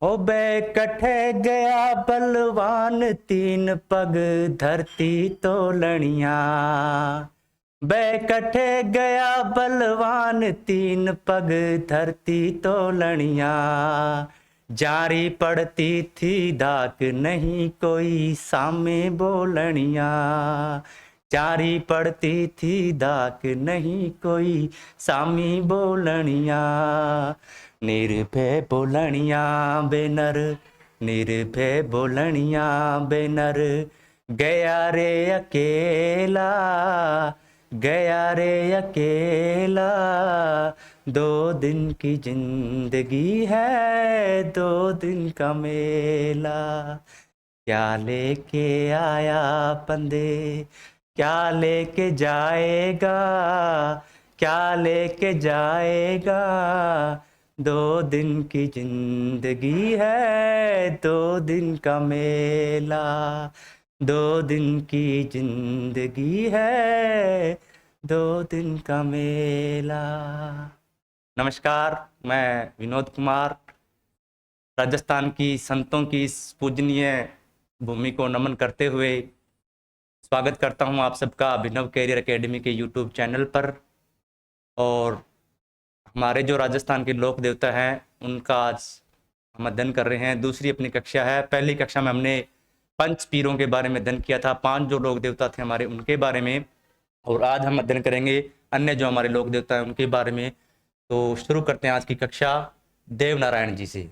ओ बैकठे गया बलवान तीन पग धरती तोलनिया। बैकठे गया बलवान तीन पग धरती तोलनिया। जारी पड़ती थी धाक नहीं कोई सामे बोलनिया। जारी पड़ती थी धाक नहीं कोई सामी बोलनिया। निर्भय बोलनिया बेनर, निर्भय बोलनिया बेनर। गया रे अकेला, गया रे अकेला। 2 दिन की जिंदगी है, 2 दिन का मेला। क्या लेके आया बंदे, क्या लेके जाएगा, क्या लेके जाएगा। 2 दिन की जिंदगी है, 2 दिन का मेला। 2 दिन की जिंदगी है, 2 दिन का मेला। नमस्कार, मैं विनोद कुमार राजस्थान की संतों की इस पूजनीय भूमि को नमन करते हुए स्वागत करता हूं आप सबका अभिनव कैरियर एकेडमी के यूट्यूब चैनल पर। और हमारे जो राजस्थान के लोक देवता हैं उनका आज हम अध्ययन कर रहे हैं। दूसरी अपनी कक्षा है। पहली कक्षा में हमने पंच पीरों के बारे में अध्ययन किया था, 5 जो लोक देवता थे हमारे उनके बारे में। और आज हम अध्ययन करेंगे अन्य जो हमारे लोक देवता हैं उनके बारे में। तो शुरू करते हैं आज की कक्षा देवनारायण जी से।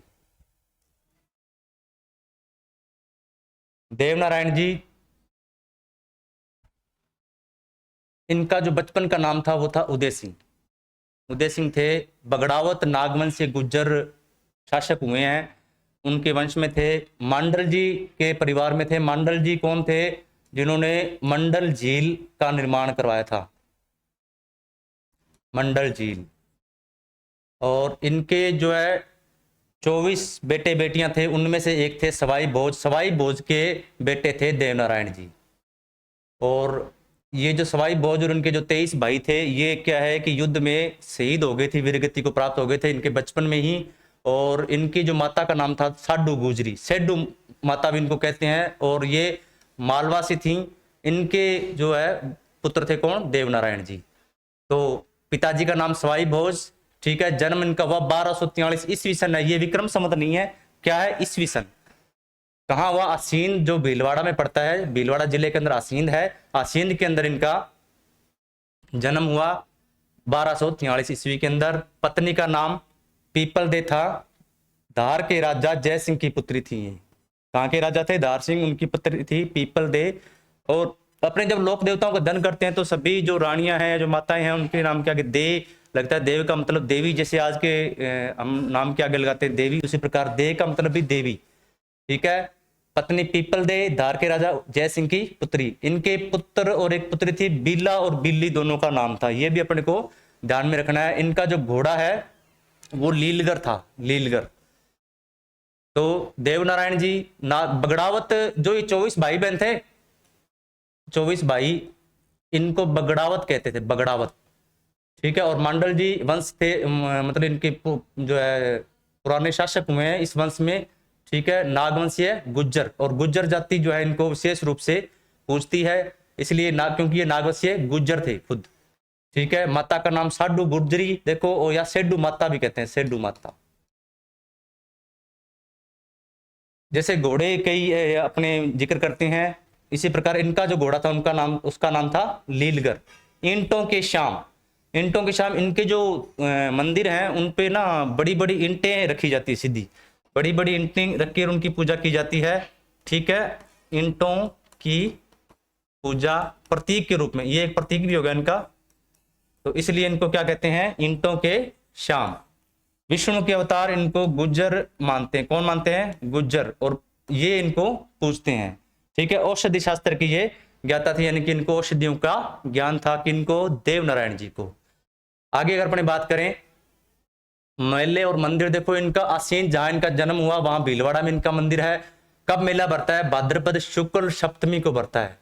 देवनारायण जी, इनका जो बचपन का नाम था वो था उदय सिंह। उदय सिंह थे बगड़ावत नागवंश से गुज्जर शासक हुए हैं। उनके वंश में थे। मांडल जी के परिवार में थे। मांडल जी कौन थे? जिन्होंने मंडल झील का निर्माण करवाया था, मंडल झील। और इनके जो है 24 बेटे बेटियां थे, उनमें से एक थे सवाई भोज। सवाई भोज के बेटे थे देवनारायण जी। और ये जो सवाई भोज और उनके जो 23 भाई थे, ये क्या है कि युद्ध में शहीद हो गए थे, वीरगति को प्राप्त हो गए थे इनके बचपन में ही। और इनकी जो माता का नाम था साडू गुजरी, सेडू माता भी इनको कहते हैं। और ये मालवासी थी। इनके जो है पुत्र थे कौन? देवनारायण जी। तो पिताजी का नाम सवाई भोज, ठीक है। जन्म इनका हुआ 1243 ईस्वी सन है। ये विक्रम संवत नहीं है, क्या है? ईस्वी सन। कहाँ हुआ? आसीन, जो भीलवाड़ा में पड़ता है, भीलवाड़ा जिले के अंदर आसीन है। आसीन के अंदर इनका जन्म हुआ 1243 ईस्वी के अंदर। पत्नी का नाम पीपल दे था। धार के राजा जय सिंह की पुत्री थी। कहाँ के राजा थे? धार सिंह, उनकी पुत्री थी पीपल दे। और अपने जब लोक देवताओं का दन करते हैं तो सभी जो रानियां हैं, जो माताएं हैं, उनके नाम क्या? दे लगता है। देव का मतलब देवी, जैसे आज के हम नाम के आगे लगाते हैं देवी, उसी प्रकार दे का मतलब भी देवी, ठीक है। पत्नी पीपल दे, धार के राजा जय सिंह की पुत्री। इनके पुत्र और एक पुत्री थी बीला, और बिल्ली दोनों का नाम था। ये भी अपने को ध्यान में रखना है। इनका जो घोड़ा है वो लीलगर था, लीलगर। तो देवनारायण जी बगड़ावत, जो ये 24 भाई बहन थे, 24 भाई, इनको बगड़ावत कहते थे, बगड़ावत, ठीक है। और मंडल जी वंश थे, मतलब इनके जो है पुराने शासक हुए हैं इस वंश में, ठीक है। नागवंशीय गुज्जर, और गुज्जर जाति जो है इनको विशेष रूप से पूजती है, इसलिए क्योंकि ये नागवंशीय गुज्जर थे खुद, ठीक है। माता का नाम साडू गुर्जरी, देखो, और या सेडू माता भी कहते हैं, सेडू माता। जैसे घोड़े कई अपने जिक्र करते हैं, इसी प्रकार इनका जो घोड़ा था उनका नाम, उसका नाम था लीलगर। ईंटों के शाम, ईंटों के शाम, इनके जो मंदिर हैं उन पे ना बड़ी बड़ी ईंटें रखी जाती है, सीधी बड़ी बड़ी ईंटें रख कर उनकी पूजा की जाती है, ठीक है। ईंटों की पूजा प्रतीक के रूप में, ये एक प्रतीक भी होगा इनका, तो इसलिए इनको क्या कहते हैं? ईंटों के शाम। विष्णु के अवतार इनको गुज्जर मानते हैं। कौन मानते हैं? गुज्जर। और ये इनको पूजते हैं, ठीक है। औषधि शास्त्र की ये ज्ञाता थी, यानी कि इनको औषधियों का ज्ञान था, किनको? देवनारायण जी को। आगे अगर अपने बात करें मेले और मंदिर, देखो इनका आसीन, जहां इनका जन्म हुआ वहां भीलवाड़ा में इनका मंदिर है। कब मेला भरता है? भाद्रपद शुक्ल सप्तमी को भरता है।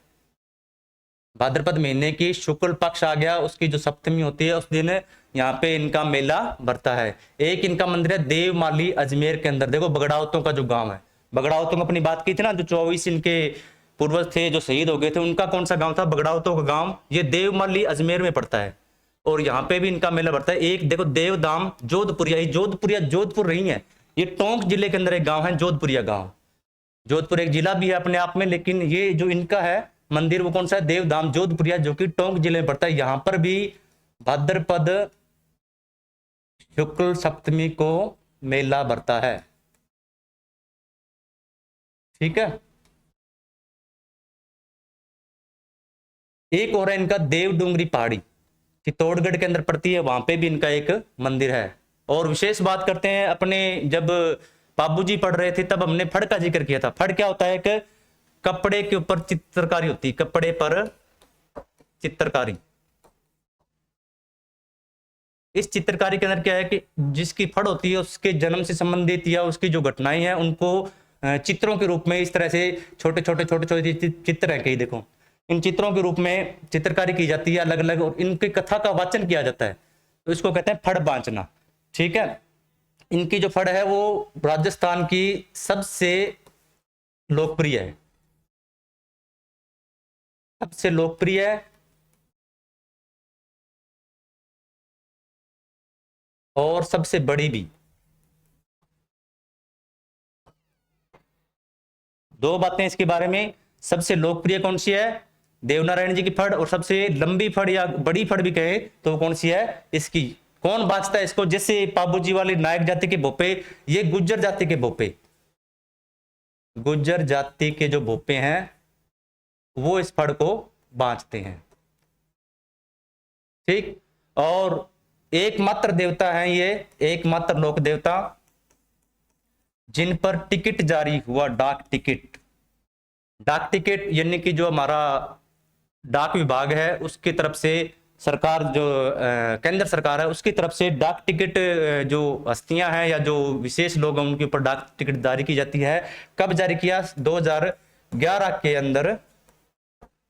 भाद्रपद महीने की शुक्ल पक्ष आ गया, उसकी जो सप्तमी होती है उस दिन यहाँ पे इनका मेला भरता है। एक इनका मंदिर है देवमाली अजमेर के अंदर। देखो बगड़ावतों का जो गांव है, बगड़ावतों को अपनी बात की थी ना, जो 24 इनके पूर्वज थे जो शहीद हो गए थे, उनका कौन सा गांव था? बगड़ावतों का गांव। ये देवमाली अजमेर में पड़ता है और यहाँ पे भी इनका मेला भरता है। एक देखो देवधाम जोधपुरिया, ये जोधपुरिया जोधपुर नहीं है, ये टोंक जिले के अंदर एक गांव है जोधपुरिया गांव। जोधपुर एक जिला भी है अपने आप में, लेकिन ये जो इनका है मंदिर वो कौन सा है? देवधाम जोधपुरिया, जो कि टोंक जिले में पड़ता है। यहां पर भी भाद्रपद शुक्ल सप्तमी को मेला भरता है। ठीक है। एक और है इनका देव डूंगरी पहाड़ी, चित्तौड़गढ़ के अंदर पड़ती है, वहां पे भी इनका एक मंदिर है। और विशेष बात करते हैं, अपने जब बाबूजी पढ़ रहे थे तब हमने फड़ का जिक्र किया था। फड़ क्या होता है? कि कपड़े के ऊपर चित्रकारी होती है, कपड़े पर चित्रकारी। इस चित्रकारी के अंदर क्या है कि जिसकी फड़ होती है उसके जन्म से संबंधित या उसकी जो घटनाएं हैं उनको चित्रों के रूप में इस तरह से छोटे छोटे चित्र हैं कई, देखो इन चित्रों के रूप में चित्रकारी की जाती है अलग अलग, और इनकी कथा का वाचन किया जाता है, तो इसको कहते हैं फड़ बांचना। ठीक है। इनकी जो फड़ है वो राजस्थान की सबसे लोकप्रिय है, सबसे लोकप्रिय है और सबसे बड़ी भी। दो बातें इसके बारे में, सबसे लोकप्रिय कौन सी है? देवनारायण जी की फड़, और सबसे लंबी फड़ या बड़ी फड़ भी कहे तो कौन सी है? इसकी। कौन बांचता है इसको? जैसे पाबूजी वाले नायक जाति के भोपे, ये गुज्जर जाति के भोपे, गुज्जर जाति के जो भोपे हैं वो इस फड़ को बांचते हैं। ठीक। और एकमात्र देवता है ये, एकमात्र लोक देवता जिन पर टिकट जारी हुआ, डाक टिकट। डाक टिकट यानी कि जो हमारा डाक विभाग है उसकी तरफ से, सरकार जो केंद्र सरकार है उसकी तरफ से डाक टिकट जो हस्तियां हैं या जो विशेष लोग हैं उनके ऊपर डाक टिकट जारी की जाती है। कब जारी किया? 2011 के अंदर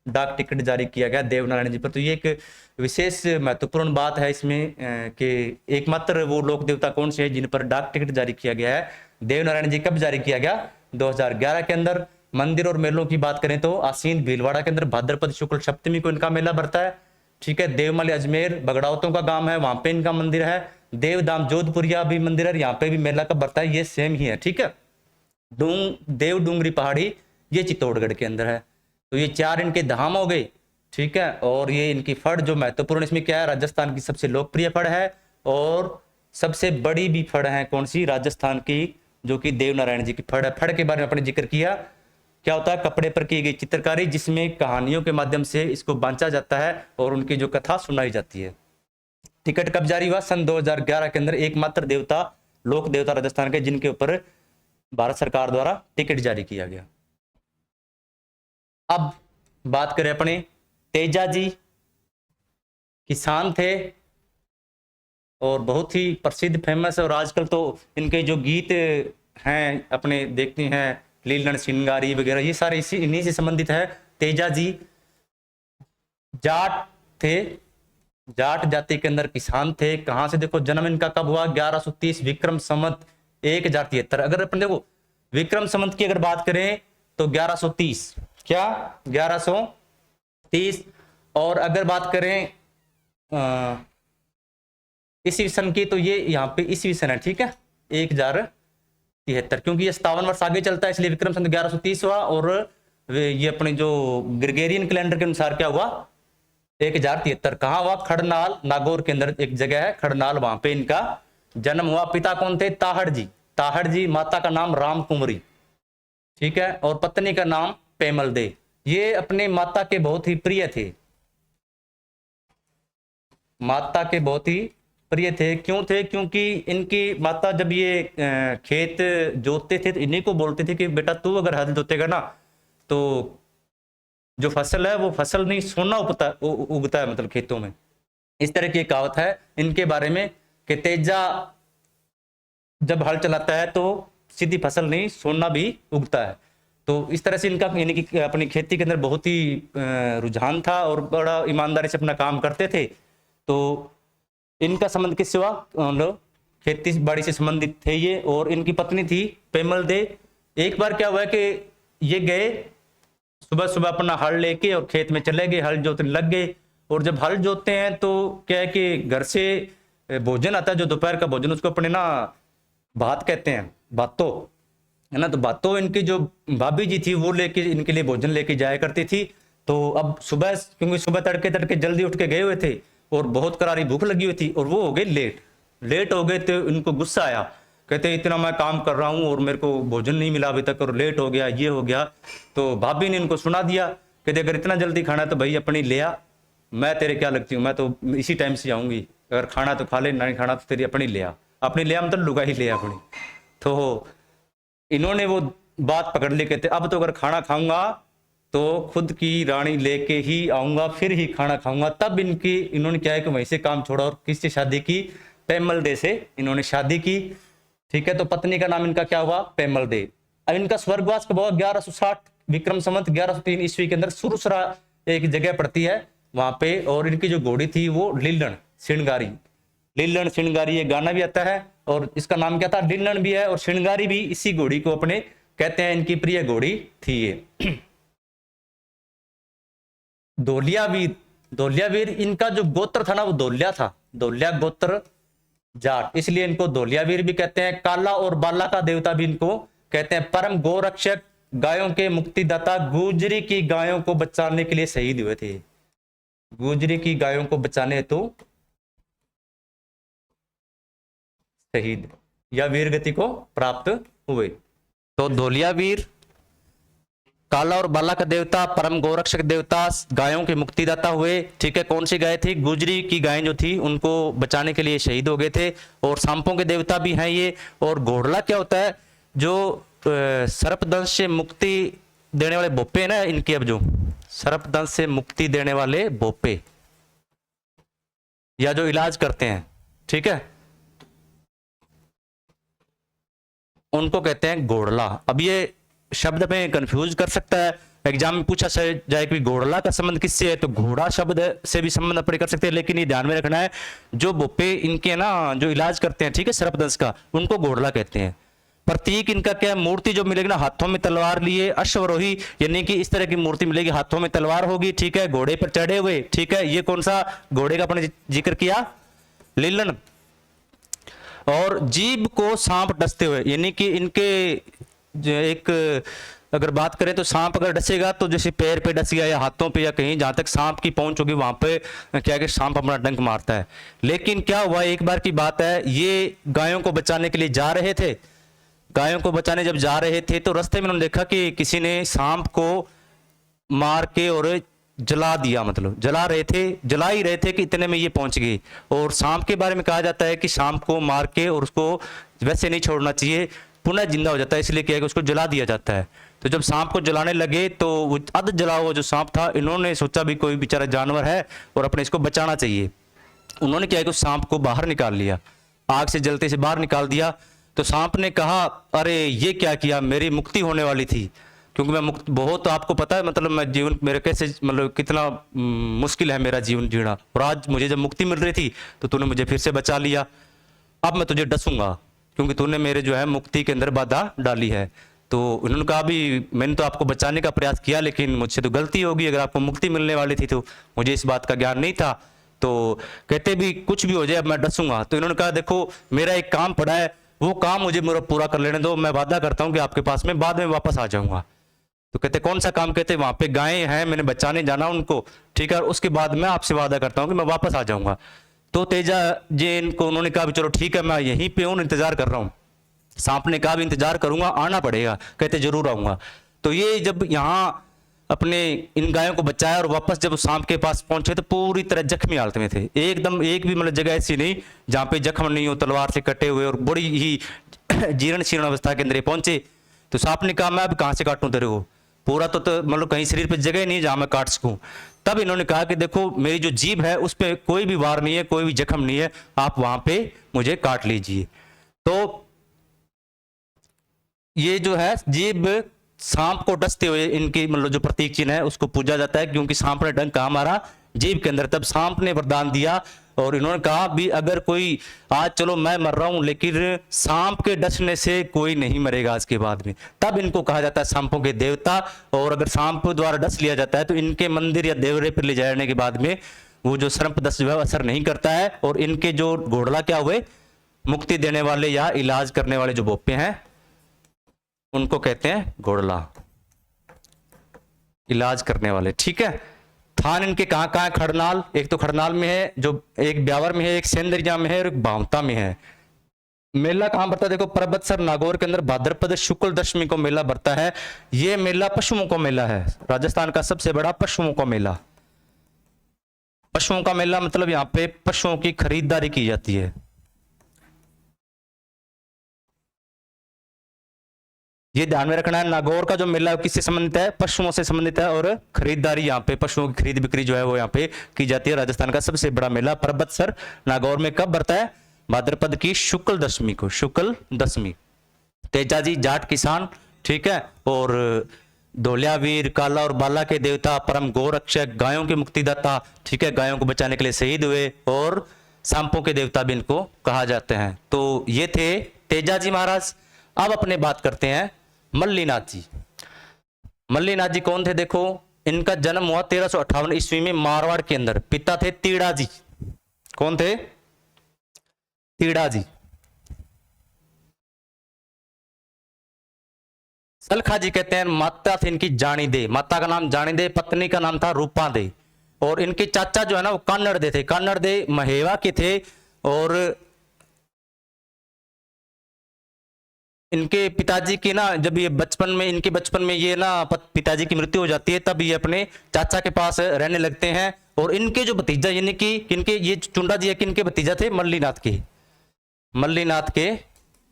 डाक टिकट जारी किया गया देवनारायण जी पर। तो ये एक विशेष महत्वपूर्ण बात है इसमें कि एकमात्र वो लोक देवता कौन से हैं जिन पर डाक टिकट जारी किया गया है। देवनारायण जी कब जारी किया गया? 2011 के अंदर। मंदिर और मेलों की बात करें तो आसीन भीलवाड़ा के अंदर भाद्रपद शुक्ल सप्तमी को इनका मेला भरता है। ठीक है। देवमाली अजमेर बगड़ावतों का गांव है, वहां पे इनका मंदिर है। देवधाम जोधपुरिया भी मंदिर है, यहाँ पे भी मेला कब भरता है? ये सेम ही है। ठीक है। देव डूंगरी पहाड़ी ये चित्तौड़गढ़ के अंदर है। तो ये चार इनके धाम हो गए। ठीक है। और ये इनकी फड़ जो महत्वपूर्ण इसमें क्या है? राजस्थान की सबसे लोकप्रिय फड़ है और सबसे बड़ी भी फड़ है कौन सी? राजस्थान की, जो कि देवनारायण जी की फड़ है। फड़ के बारे में अपने जिक्र किया। क्या होता है? कपड़े पर की गई चित्रकारी जिसमें कहानियों के माध्यम से इसको बांचा जाता है और उनकी जो कथा सुनाई जाती है। टिकट कब जारी हुआ? सन 2011 के अंदर। एकमात्र देवता, लोक देवता राजस्थान के जिनके ऊपर भारत सरकार द्वारा टिकट जारी किया गया। अब बात करें अपने तेजा जी, किसान थे और बहुत ही प्रसिद्ध फेमस है, और आजकल तो इनके जो गीत हैं अपने देखते हैं लीलन श्रृंगारी वगैरह, ये सारे इसी इन्हीं से संबंधित है। तेजा जी जाट थे, जाट जाति के अंदर किसान थे। कहां से? देखो जन्म इनका कब हुआ? 1130 विक्रम संवत 1073। अगर अपन देखो विक्रम संवत की अगर बात करें तो 1130, क्या 1130। और अगर बात करें ईस्वी सन की तो ये यहाँ पे ईस्वी सन है। ठीक है। 1073, क्योंकि ये 57 वर्ष आगे चलता है इसलिए विक्रम संवत 1130 हुआ। और ये अपने जो ग्रेगोरियन कैलेंडर के अनुसार क्या हुआ? 1073। कहाँ हुआ? खड़नाल, नागौर के अंदर एक जगह है खड़नाल, वहां पे इनका जन्म हुआ। पिता कौन थे? ताहड़ जी, ताहड़ जी। माता का नाम राम कुंवरी। ठीक है। और पत्नी का नाम पेमल दे। ये अपने माता के बहुत ही प्रिय थे, माता के बहुत ही प्रिय थे। क्यों थे? क्योंकि इनकी माता जब ये खेत जोतते थे तो इन्हीं को बोलते थे कि बेटा तू अगर हल जोतेगा ना तो जो फसल है वो फसल नहीं सोना उगता है, मतलब खेतों में। इस तरह की कहावत है इनके बारे में कि तेजा जब हल चलाता है तो सीधी फसल नहीं सोना भी उगता है। तो इस तरह से इनका यानी कि अपनी खेती के अंदर बहुत ही रुझान था और बड़ा ईमानदारी से अपना काम करते थे। तो इनका संबंध किससे हुआ? मतलब खेती बाड़ी से संबंधित थे ये, और इनकी पत्नी थी पेमल दे। एक बार क्या हुआ कि ये गए सुबह सुबह अपना हल लेके और खेत में चले गए, हल जोतने लग गए। और जब हल जोतते हैं तो क्या है कि घर से भोजन आता है, जो दोपहर का भोजन, उसको अपने ना भात कहते हैं, भातो है ना। तो भातो इनकी जो भाभी जी थी वो लेके इनके लिए भोजन लेके जाया करती थी। तो अब सुबह, क्योंकि सुबह तड़के तड़के जल्दी उठ के गए हुए थे और बहुत करारी भूख लगी हुई थी, और वो हो गए लेट हो गए। तो इनको गुस्सा आया, कहते इतना मैं काम कर रहा हूँ और मेरे को भोजन नहीं मिला अभी तक, और लेट हो गया, ये हो गया। तो भाभी ने इनको सुना दिया, कहते अगर इतना जल्दी खाना है तो भाई अपनी ले आ, मैं तेरे क्या लगती हूँ, मैं तो इसी टाइम से आऊँगी, अगर खाना तो खा ले, नहीं खाना तो तेरी अपनी ले आ। अपनी ले आ मतलब लुगा ही ले आ अपनी। तो इन्होंने वो बात पकड़ ली, कहते अब तो अगर खाना खाऊंगा तो खुद की रानी लेके ही आऊंगा, फिर ही खाना खाऊंगा। तब इन्होंने क्या है कि वहीं से काम छोड़ा और किससे शादी की? पेमल दे से इन्होंने शादी की। ठीक है, तो पत्नी का नाम इनका क्या हुआ? पेमल दे। अब इनका स्वर्गवास कब हुआ? 1160 विक्रम संवत 1103 ईस्वी के अंदर सुरसरा एक जगह पड़ती है वहां पे। और इनकी जो घोड़ी थी वो लीलन श्रृंगारी, लीलन श्रृंगारी, ये गाना भी आता है। और इसका नाम क्या था? लीलन भी है और श्रृंगारी भी, इसी घोड़ी को अपने कहते हैं, इनकी प्रिय घोड़ी थी ये। धोलियावीर इनका जो गोत्र था ना वो धोलिया था, धोलिया गोत्र जाट, इसलिए इनको धोलियावीर भी कहते हैं। काला और बाला का देवता भी इनको कहते हैं। परम गोरक्षक, गायों के मुक्तिदाता, गुजरी की गायों को बचाने के लिए शहीद हुए थे। गुजरी की गायों को बचाने हेतु शहीद या वीर गति को प्राप्त हुए। तो धोलियावीर, काला और बाला का देवता, परम गोरक्षक देवता, गायों के मुक्तिदाता हुए। ठीक है, कौन सी गाय थी? गुजरी की गायें जो थी उनको बचाने के लिए शहीद हो गए थे। और सांपों के देवता भी हैं ये। और घोड़ला क्या होता है? जो सर्पदंश से मुक्ति देने वाले भोपे ना इनके, अब जो सर्पदंश से मुक्ति देने वाले भोपे या जो इलाज करते हैं, ठीक है, उनको कहते हैं घोड़ला। अब ये शब्द में कंफ्यूज कर सकता है, एग्जाम में पूछा जाए कि घोड़ला का संबंध किससे है, तो घोड़ा शब्द से भी संबंध अपने कर सकते हैं। लेकिन ये ध्यान में रखना है, जो भोपे इनके ना जो इलाज करते हैं, ठीक है, सर्पदंश का, उनको घोड़ला कहते हैं। प्रतीक इनका क्या है? मूर्ति जो मिलेगी ना, हाथों में तलवार लिए, अश्वरोही, यानी कि इस तरह की मूर्ति मिलेगी, हाथों में तलवार होगी, ठीक है, घोड़े पर चढ़े हुए। ठीक है, ये कौन सा घोड़े का अपने जिक्र किया? लीलन। और जीभ को सांप डसते हुए, यानी कि इनके जो एक अगर बात करें तो सांप अगर डसेगा तो जैसे पैर पे डस गया या हाथों पे या कहीं जहां तक सांप की पहुंच होगी वहां पे क्या है कि सांप अपना डंक मारता है। लेकिन क्या हुआ, एक बार की बात है, ये गायों को बचाने के लिए जा रहे थे। गायों को बचाने जब जा रहे थे तो रास्ते में उन्होंने देखा कि किसी ने सांप को मार के और जला दिया, मतलब जला ही रहे थे कि इतने में ये पहुंच गए। और सांप के बारे में कहा जाता है कि सांप को मार के और उसको वैसे नहीं छोड़ना चाहिए, पुनः जिंदा हो जाता है, इसलिए क्या है कि उसको जला दिया जाता है। तो जब सांप को जलाने लगे तो वो अध जला हुआ जो सांप था, इन्होंने सोचा भी कोई बेचारा जानवर है और अपने इसको बचाना चाहिए। उन्होंने क्या है कि उस सांप को बाहर निकाल लिया, आग से जलते से बाहर निकाल दिया। तो सांप ने कहा, अरे ये क्या किया, मेरी मुक्ति होने वाली थी, क्योंकि मैं मुक्त बहुत, आपको पता है मतलब मैं जीवन मेरे कैसे, मतलब कितना मुश्किल है मेरा जीवन जीना, और आज मुझे जब मुक्ति मिल रही थी तो तूने मुझे फिर से बचा लिया। अब मैं तुझे डसूंगा क्योंकि तूने मेरे जो है मुक्ति के अंदर बाधा डाली है। तो उन्होंने कहा, भी मैंने तो आपको बचाने का प्रयास किया लेकिन मुझसे तो गलती होगी, अगर आपको मुक्ति मिलने वाली थी तो मुझे इस बात का ज्ञान नहीं था। तो कहते भी कुछ भी हो जाए अब मैं डसूंगा। तो इन्होंने कहा, देखो मेरा एक काम पड़ा है, वो काम मुझे मेरा पूरा कर लेने दो, मैं वादा करता हूँ कि आपके पास में बाद में वापस आ जाऊंगा। तो कहते कौन सा काम? कहते वहां पे गायें हैं, मैंने बचाने जाना उनको, ठीक है, उसके बाद मैं आपसे वादा करता हूँ कि मैं वापस आ जाऊंगा। तो तेजा जी इनको उन्होंने कहा, चलो ठीक है, मैं यहीं पे हूँ, इंतजार कर रहा हूँ। सांप ने कहा, भी इंतजार करूंगा, आना पड़ेगा। कहते जरूर आऊंगा। तो ये जब यहाँ अपने इन गायों को बचाया और वापस जब सांप के पास पहुंचे तो पूरी तरह जख्मी हालत में थे, एकदम एक भी मतलब जगह ऐसी नहीं जहाँ पे जख्म नहीं हो, तलवार से कटे हुए और बड़ी ही जीर्ण शीर्ण अवस्था के अंदर ये पहुंचे। तो सांप ने कहा, मैं अब कहाँ से काटूं तेरे को, पूरा तो मतलब कहीं शरीर पे जगह नहीं जहां मैं काट सकूं। तब इन्होंने कहा कि देखो मेरी जो जीभ है उस पर कोई भी वार नहीं है, कोई भी जख्म नहीं है, आप वहां पे मुझे काट लीजिए। तो ये जो है जीभ सांप को डसते हुए इनकी मतलब जो प्रतीक चिन्ह है उसको पूजा जाता है, क्योंकि सांप ने डंक कहा मारा जीभ के अंदर। तब सांप ने वरदान दिया और इन्होंने कहा भी अगर कोई आज चलो मैं मर रहा हूं लेकिन सांप के डसने से कोई नहीं मरेगा आज के बाद में, तब इनको कहा जाता है सांपों के देवता। और अगर सांप द्वारा डस लिया जाता है तो इनके मंदिर या देवरे पर ले जाने के बाद में वो जो सर्प दस जो है असर नहीं करता है। और इनके जो घोड़ला क्या हुए, मुक्ति देने वाले या इलाज करने वाले जो बोपे हैं उनको कहते हैं घोड़ला, इलाज करने वाले। ठीक है, थान इनके कहां कहां है? खड़नाल, एक तो खड़नाल में है, जो एक ब्यावर में है, एक सेंदरिया में है और एक भावता में है। मेला कहां बढ़ता है? देखो परबतसर नागौर के अंदर भाद्रपद शुक्ल दशमी को मेला बढ़ता है। यह मेला पशुओं का मेला है, राजस्थान का सबसे बड़ा पशुओं का मेला। पशुओं का मेला मतलब यहां पे पशुओं की खरीदारी की जाती है। ये ध्यान में रखना है, नागौर का जो मेला किससे संबंधित है? पशुओं से संबंधित है। और खरीदारी यहाँ पे पशुओं की खरीद बिक्री जो है वो यहाँ पे की जाती है। राजस्थान का सबसे बड़ा मेला परबतसर नागौर में कब बढ़ता है? भाद्रपद की शुक्ल दशमी को, शुक्ल दशमी। तेजाजी जाट किसान, ठीक है, और धोलियावीर, काला और बाला के देवता, परम गौरक्षक, गायों के मुक्तिदाता, ठीक है, गायों को बचाने के लिए शहीद हुए, और सांपों के देवता भी इनको कहा जाते हैं। तो ये थे तेजाजी महाराज। अब अपने बात करते हैं मल्लीनाथ जी। मल्लीनाथ जी कौन थे? देखो, इनका जन्म हुआ 1358 ईस्वी में मारवाड़ के अंदर। पिता थे तीड़ा जी। कौन थे? तीड़ा जी। सलखा जी कहते हैं। माता थी इनकी जानी दे, माता का नाम जानी दे, पत्नी का नाम था रूपा दे। और इनके चाचा जो है ना वो कान्नड़ दे थे, कान्नड़ दे महेवा के थे। और इनके पिताजी की ना, जब ये बचपन में, इनके बचपन में ये ना पिताजी की मृत्यु हो जाती है, तब ये अपने चाचा के पास रहने लगते हैं। और इनके जो भतीजा यानी कि इनके ये चुंडा जी है कि इनके भतीजा थे मल्लीनाथ के, मल्लीनाथ के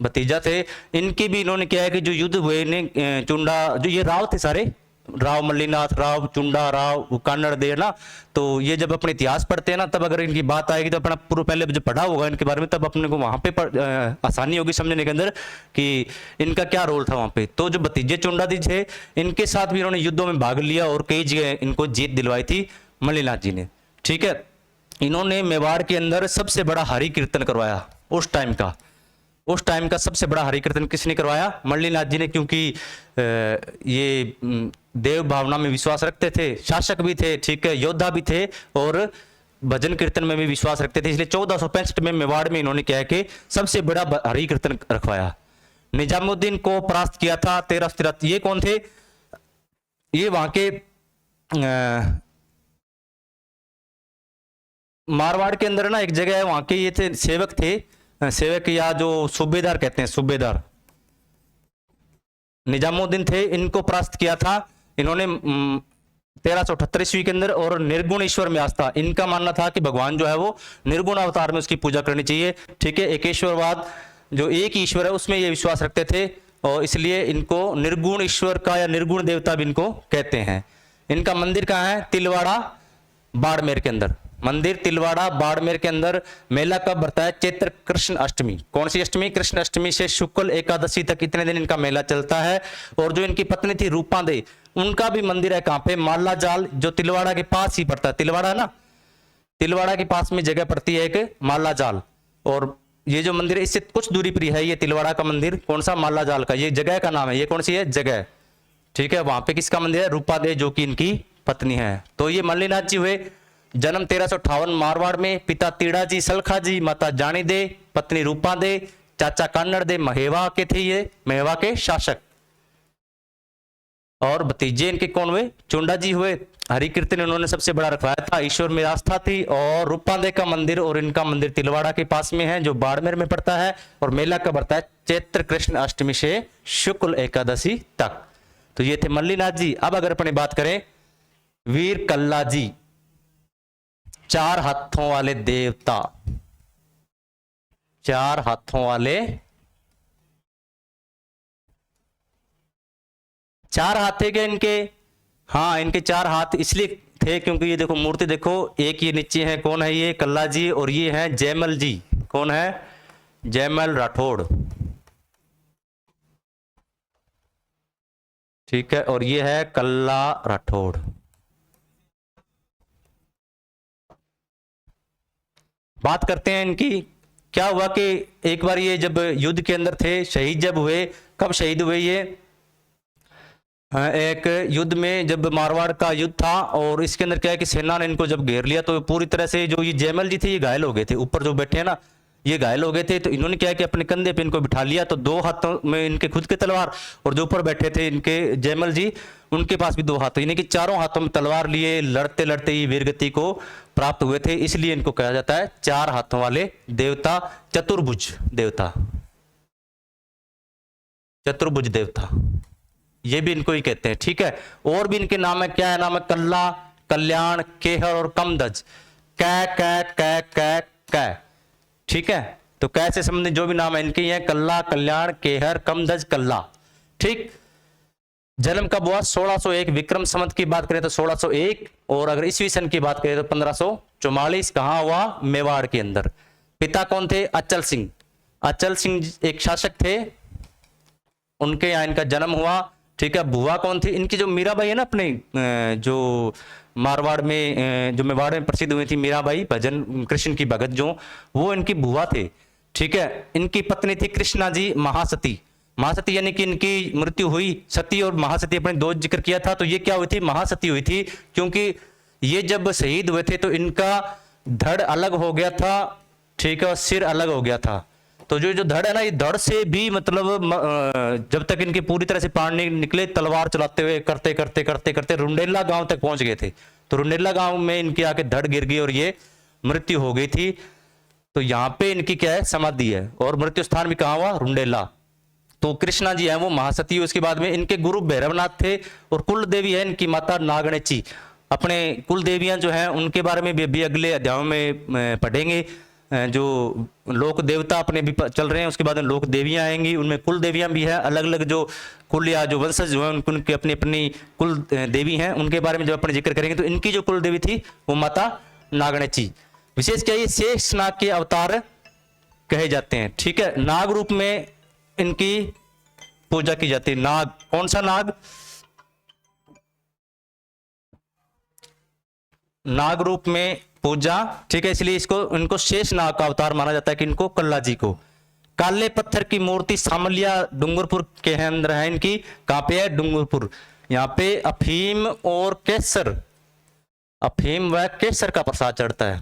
भतीजा थे। इनके भी इन्होंने क्या है कि जो युद्ध हुए ने चुंडा, जो ये राव थे सारे, राव मल्लीनाथ, राव चुंडा, राव कान्नड़ दे ना, तो ये जब अपने इतिहास पढ़ते हैं ना, तब अगर इनकी बात आएगी तो अपना पूर्व पहले जो पढ़ा होगा इनके बारे में, तब अपने को वहां पे आसानी होगी समझने के अंदर कि इनका क्या रोल था वहां पे। तो जो भतीजे चुंडा जी थे, इनके साथ भी इन्होंने युद्धों में भाग लिया और कई जगह इनको जीत दिलवाई थी मल्लीनाथ जी ने। ठीक है, इन्होंने मेवाड़ के अंदर सबसे बड़ा हरि कीर्तन करवाया उस टाइम का। उस टाइम का सबसे बड़ा हरि कीर्तन किसने करवाया? मल्लीनाथ जी ने, क्योंकि ये देव भावना में विश्वास रखते थे, शासक भी थे, ठीक है, योद्धा भी थे, और भजन कीर्तन में भी विश्वास रखते थे। इसलिए 1465 में मेवाड़ में इन्होंने क्या है कि सबसे बड़ा हरि कीर्तन रखवाया। निजामुद्दीन को परास्त किया था 1313। ये कौन थे? ये वहां के मारवाड़ के अंदर ना एक जगह है, वहां के ये थे सेवक थे, सेवक या जो सूबेदार कहते हैं, सूबेदार निजामुद्दीन थे। इनको परास्त किया था इन्होंने 1378 ईस्वी के अंदर। और निर्गुण ईश्वर में आस्था, इनका मानना था कि भगवान जो है वो निर्गुण अवतार में उसकी पूजा करनी चाहिए। ठीक है, एकेश्वरवाद, जो एक ईश्वर है उसमें ये विश्वास रखते थे, और इसलिए इनको निर्गुण ईश्वर का या निर्गुण देवता भी इनको कहते हैं। इनका मंदिर कहाँ है? तिलवाड़ा बाड़मेर के अंदर। मंदिर तिलवाड़ा बाड़मेर के अंदर। मेला कब बढ़ता है? चैत्र कृष्ण अष्टमी। कौन सी अष्टमी? कृष्ण अष्टमी से शुक्ल एकादशी तक इतने दिन इनका मेला चलता है। और जो इनकी पत्नी थी रूपा दे, उनका भी मंदिर है कहां पे? माला जाल, जो तिलवाड़ा के पास ही पड़ता है। तिलवाड़ा ना, तिलवाड़ा के पास में जगह पड़ती है एक माला जाल। और ये जो मंदिर है इससे कुछ दूरी पर है ये तिलवाड़ा का मंदिर। कौन सा? माला जाल का। ये जगह का नाम है। ये कौन सी है? जगह। ठीक है, वहां पे किसका मंदिर है? रूपा दे, जो कि इनकी पत्नी है। तो ये मल्लीनाथ जी हुए। जन्म 1358 मारवाड़ में। पिता तीड़ा जी सलखा जी, माता जानी दे, पत्नी रूपा दे, चाचा कान्नड़ दे महेवा के थे, ये महेवा के शासक। और भतीजे इनके कौन हुए? चुंडा जी हुए। हरि कीर्तन इन्होंने सबसे बड़ा रखवाया था, ईश्वर में आस्था थी। और रूपा दे का मंदिर और इनका मंदिर तिलवाड़ा के पास में है, जो बाड़मेर में पड़ता है। और मेला कब बढ़ता है? चैत्र कृष्ण अष्टमी से शुक्ल एकादशी तक। तो ये थे मल्लीनाथ जी। अब अगर अपने बात करें वीर कल्ला जी, चार हाथों वाले देवता, चार हाथों वाले, चार हाथ थे क्या इनके? हाँ, इनके चार हाथ इसलिए थे क्योंकि ये देखो मूर्ति देखो, एक ये नीचे है, कौन है ये? कल्ला जी। और ये है जयमल जी। कौन है? जयमल राठौड़। ठीक है, और ये है कल्ला राठौड़। बात करते हैं इनकी। क्या हुआ कि एक बार ये जब युद्ध के अंदर थे, शहीद जब हुए, कब शहीद हुए ये, एक युद्ध में जब मारवाड़ का युद्ध था, और इसके अंदर क्या है कि सेना ने इनको जब घेर लिया तो पूरी तरह से जो ये जयमल जी थे ये घायल हो गए थे, ऊपर जो बैठे हैं ना ये घायल हो गए थे। तो इन्होंने क्या है कि अपने कंधे पे इनको बिठा लिया, तो दो हाथों में इनके खुद के तलवार, और जो ऊपर बैठे थे इनके जयमल जी उनके पास भी दो हाथ, यानी कि चारों हाथों में तलवार लिए लड़ते लड़ते ये वीरगति को प्राप्त हुए थे। इसलिए इनको कहा जाता है चार हाथों वाले देवता, चतुर्भुज देवता, चतुर्भुज देवता, ये भी इनको ही कहते हैं। ठीक है, और भी इनके नाम है, क्या है नाम है, कल्ला, कल्याण, केहर और कमदज, कै कै कै कै कै। ठीक है, तो कै से संबंधित जो भी नाम है इनके हैं, कल्ला, कल्याण, केहर, कमदज, कल्ला। ठीक, जन्म कब हुआ, 1601 विक्रम संवत की बात करें तो 1601, और अगर ईस्वी सन की बात करें तो 1544। कहां हुआ, मेवाड़ के अंदर। पिता कौन थे, अचल सिंह, अचल सिंह एक शासक थे, उनके यहाँ इनका जन्म हुआ। ठीक है, बुआ कौन थी इनकी, जो मीराबाई है ना अपने जो मारवाड़ में जो मेवाड़ में प्रसिद्ध हुई थी मीराबाई, भजन कृष्ण की भगत जो, वो इनकी बुआ थे। ठीक है, इनकी पत्नी थी कृष्णा जी महासती, महासती यानी कि इनकी मृत्यु हुई, सती और महासती अपने दो जिक्र किया था, तो ये क्या हुई थी, महासती हुई थी, क्योंकि ये जब शहीद हुए थे तो इनका धड़ अलग हो गया था। ठीक है, और सिर अलग हो गया था, तो जो जो धड़ है ना, ये धड़ से भी मतलब जब तक इनके पूरी तरह से प्राण नहीं निकले, तलवार चलाते हुए करते करते करते करते रुंडेला गांव तक पहुंच गए थे, तो रुंडेला गांव में इनकी आके धड़ गिर गई और ये मृत्यु हो गई थी। तो यहाँ पे इनकी क्या है, समाधि है, और मृत्यु स्थान भी कहाँ हुआ, रुंडेला। तो कृष्णा जी है वो महासती। उसके बाद में इनके गुरु भैरवनाथ थे, और कुल देवी है इनकी माता नागणेची। अपने कुल देवियां जो हैं उनके बारे में भी अगले अध्यायों में पढ़ेंगे। जो लोक देवता अपने भी चल रहे हैं, उसके बाद में लोक देवियां आएंगी, उनमें कुल देवियां भी है, अलग अलग जो कुल या जो वंशज जो है उनकी अपनी अपनी कुल देवी हैं, उनके बारे में जब अपन जिक्र करेंगे तो इनकी जो कुल देवी थी वो माता नागणेची। विशेष क्या, ये शेष नाग के अवतार कहे जाते हैं। ठीक है, नाग रूप में इनकी पूजा की जाती है। नाग, कौन सा नाग, नाग रूप में पूजा। ठीक है, इसलिए इसको इनको शेष नाग का अवतार माना जाता है कि इनको कल्ला जी को। काले पत्थर की मूर्ति सामलिया डूंगरपुर के अंदर है इनकी। कहां पे है, डूंगरपुर। यहाँ पे अफीम और केसर, अफीम व केसर का प्रसाद चढ़ता है,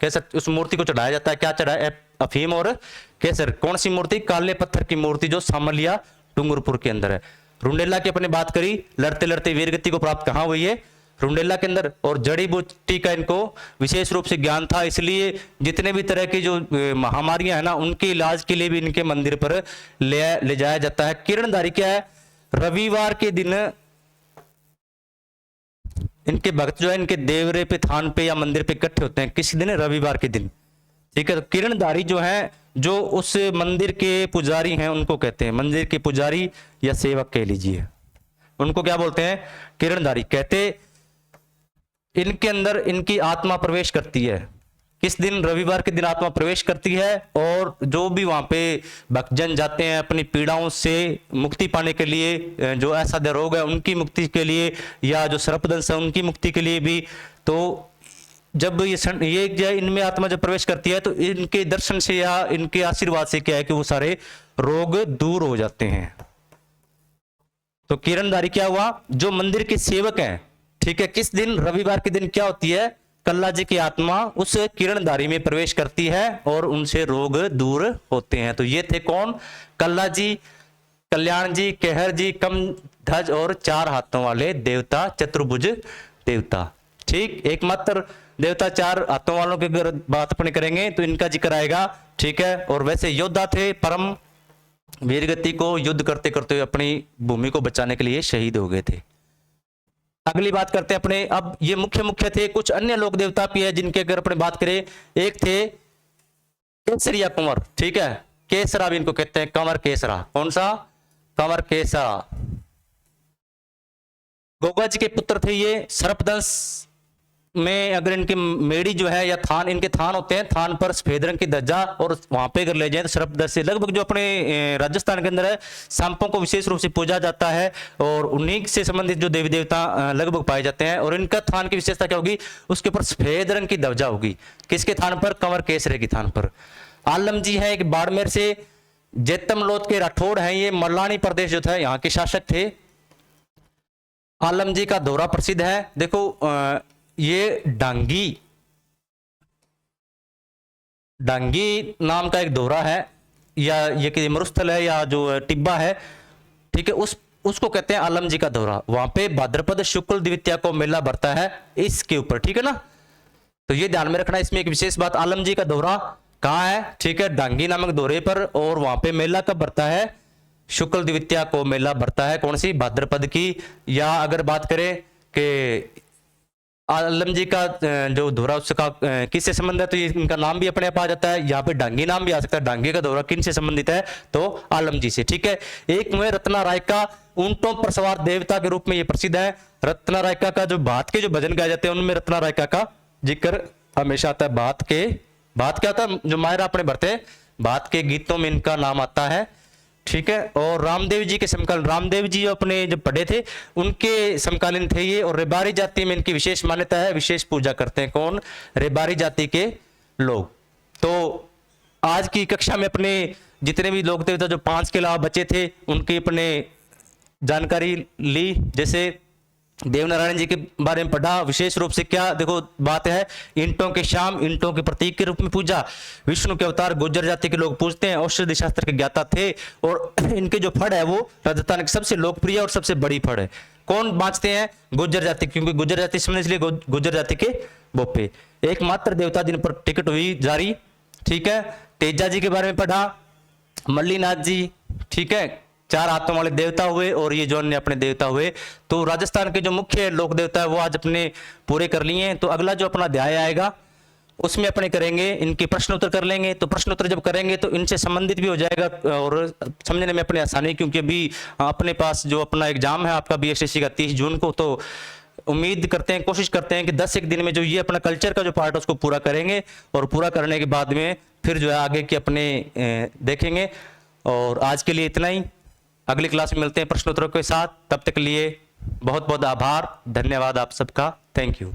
केसर उस मूर्ति को चढ़ाया जाता है। क्या चढ़ाया है, अफीम और केसर। कौन सी मूर्ति, काले पत्थर की मूर्ति जो सामलिया डूंगरपुर के अंदर है। रुंडेला की अपने बात करी, लड़ते लड़ते वीरगति को प्राप्त कहां हुई है, रुंडेला के अंदर। और जड़ी बूटी का इनको विशेष रूप से ज्ञान था, इसलिए जितने भी तरह की जो महामारियां है ना उनके इलाज के लिए भी इनके मंदिर पर ले जाया जाता है। किरणधारी क्या है, रविवार के दिन इनके भक्त जो है इनके देवरे पे, थान पे या मंदिर पे इकट्ठे होते हैं। किस दिन, रविवार के दिन। ठीक है, तो किरणधारी जो है, जो उस मंदिर के पुजारी हैं उनको कहते हैं, मंदिर के पुजारी या सेवक कह लीजिए, उनको क्या बोलते हैं, किरणधारी। कहते इनके अंदर इनकी आत्मा प्रवेश करती है। किस दिन, रविवार के दिन आत्मा प्रवेश करती है, और जो भी वहां पे भक्तजन जाते हैं अपनी पीड़ाओं से मुक्ति पाने के लिए, जो असाध्य रोग है उनकी मुक्ति के लिए, या जो सर्पदंश है उनकी मुक्ति के लिए भी, तो जब ये इनमें आत्मा जब प्रवेश करती है तो इनके दर्शन से या इनके आशीर्वाद से क्या है कि वो सारे रोग दूर हो जाते हैं। तो किरणधारी क्या हुआ, जो मंदिर के सेवक हैं। ठीक है, किस दिन, रविवार के दिन क्या होती है, कल्ला जी की आत्मा उस किरणधारी में प्रवेश करती है और उनसे रोग दूर होते हैं। तो ये थे कौन, कल्ला जी, कल्याण जी, केहर जी, कमध्वज और चार हाथों वाले देवता, चतुर्भुज देवता। ठीक, एकमात्र देवता चार हाथों वालों की अगर बात अपने करेंगे तो इनका जिक्र आएगा। ठीक है, और वैसे योद्धा थे, परम वीरगति को युद्ध करते करते अपनी भूमि को बचाने के लिए शहीद हो गए थे। अगली बात करते हैं अपने, अब ये मुख्य थे। कुछ अन्य लोक देवता भी है जिनके अगर अपने बात करें, एक थे केसरिया कुंवर। ठीक है, केसरा भी इनको कहते हैं, कंवर केसरा। कौन सा, कंवर केसरा। गोगा जी के पुत्र थे ये। सर्पदंश में अगर इनकी मेड़ी जो है या थान, इनके थान होते हैं, थान पर सफेद रंग की ध्वजा, और वहां पे अगर ले जाए तो सर्पदंश से लगभग जो अपने राजस्थान के अंदर है, सांपों को विशेष रूप से पूजा जाता है और उन्हीं से संबंधित जो देवी देवता लगभग पाए जाते हैं। और इनका थान की विशेषता क्या होगी, उसके ऊपर सफेद रंग की ध्वजा होगी। किसके थान पर, कंवर केसरे की थान पर। आलम जी है एक बाड़मेर से, जेतमलोद के राठौड़ हैं, ये मल्लानी प्रदेश जो था यहाँ के शासक थे। आलम जी का दौरा प्रसिद्ध है। देखो ये डांगी नाम का एक दौरा है, या ये कि मरुस्थल है या जो टिब्बा है, ठीक है, उसको कहते हैं आलम जी का दौरा। वहां पे भाद्रपद शुक्ल द्वितीया को मेला भरता है इसके ऊपर, ठीक है ना। तो ये ध्यान में रखना, इसमें एक विशेष बात, आलम जी का दौरा कहाँ है, ठीक है, डांगी नामक दौरे पर, और वहां पे मेला कब भरता है, शुक्ल द्वितीया को मेला भरता है, कौन सी, भाद्रपद की। या अगर बात करें कि आलम जी का जो दौरा उसका किससे संबंध है, तो ये इनका नाम भी अपने आप आ जाता है। यहाँ पे डांगी नाम भी आ सकता है। डांगी का दौरा किन से संबंधित है, तो आलम जी से, ठीक है। एक में रत्ना रायका, ऊंटों पर सवार देवता के रूप में ये प्रसिद्ध है। रत्ना रायका का जो बात के जो भजन गाए जाते हैं उनमें रत्ना रायका का जिक्र हमेशा आता है। बात क्या होता है, जो मायरा अपने भरते हैं, बात के गीतों में इनका नाम आता है, ठीक है। और रामदेव जी के समकालीन, रामदेव जी जो अपने जब पढ़े थे उनके समकालीन थे ये। और रेबारी जाति में इनकी विशेष मान्यता है, विशेष पूजा करते हैं, कौन, रेबारी जाति के लोग। तो आज की कक्षा में अपने जितने भी लोग थे, जो 5 के अलावा बचे थे, उनकी अपने जानकारी ली। जैसे देवनारायण जी के बारे में पढ़ा, विशेष रूप से क्या देखो बात है, ईंटों के श्याम, ईंटों के प्रतीक के रूप में पूजा। विष्णु के अवतार गुर्जर जाति के लोग पूजते हैं, औषधि शास्त्र के ज्ञाता थे। और इनके जो फड़ है वो राजस्थान की सबसे लोकप्रिय और सबसे बड़ी फड़ है। कौन बांचते हैं, गुर्जर जाति, क्योंकि गुर्जर जाति समझ, इसलिए गुर्जर जाति के बोपे। एकमात्र देवता जिन पर टिकट हुई जारी, ठीक है। तेजा जी के बारे में पढ़ा, मल्लीनाथ जी, ठीक है, 4 हाथों वाले देवता हुए, और ये जो अन्य अपने देवता हुए। तो राजस्थान के जो मुख्य लोक देवता है वो आज अपने पूरे कर लिए हैं। तो अगला जो अपना अध्याय आएगा उसमें अपने करेंगे, इनके प्रश्न उत्तर कर लेंगे। तो प्रश्न उत्तर जब करेंगे तो इनसे संबंधित भी हो जाएगा और समझने में अपने आसानी, क्योंकि अभी अपने पास जो अपना एग्जाम है आपका BSSC का 30 जून को, तो उम्मीद करते हैं, कोशिश करते हैं कि 10 एक दिन में जो ये अपना कल्चर का जो पार्ट है उसको पूरा करेंगे, और पूरा करने के बाद में फिर जो है आगे के अपने देखेंगे। और आज के लिए इतना ही, अगली क्लास में मिलते हैं प्रश्नोत्तरों के साथ। तब तक के लिए बहुत बहुत आभार, धन्यवाद आप सबका, थैंक यू।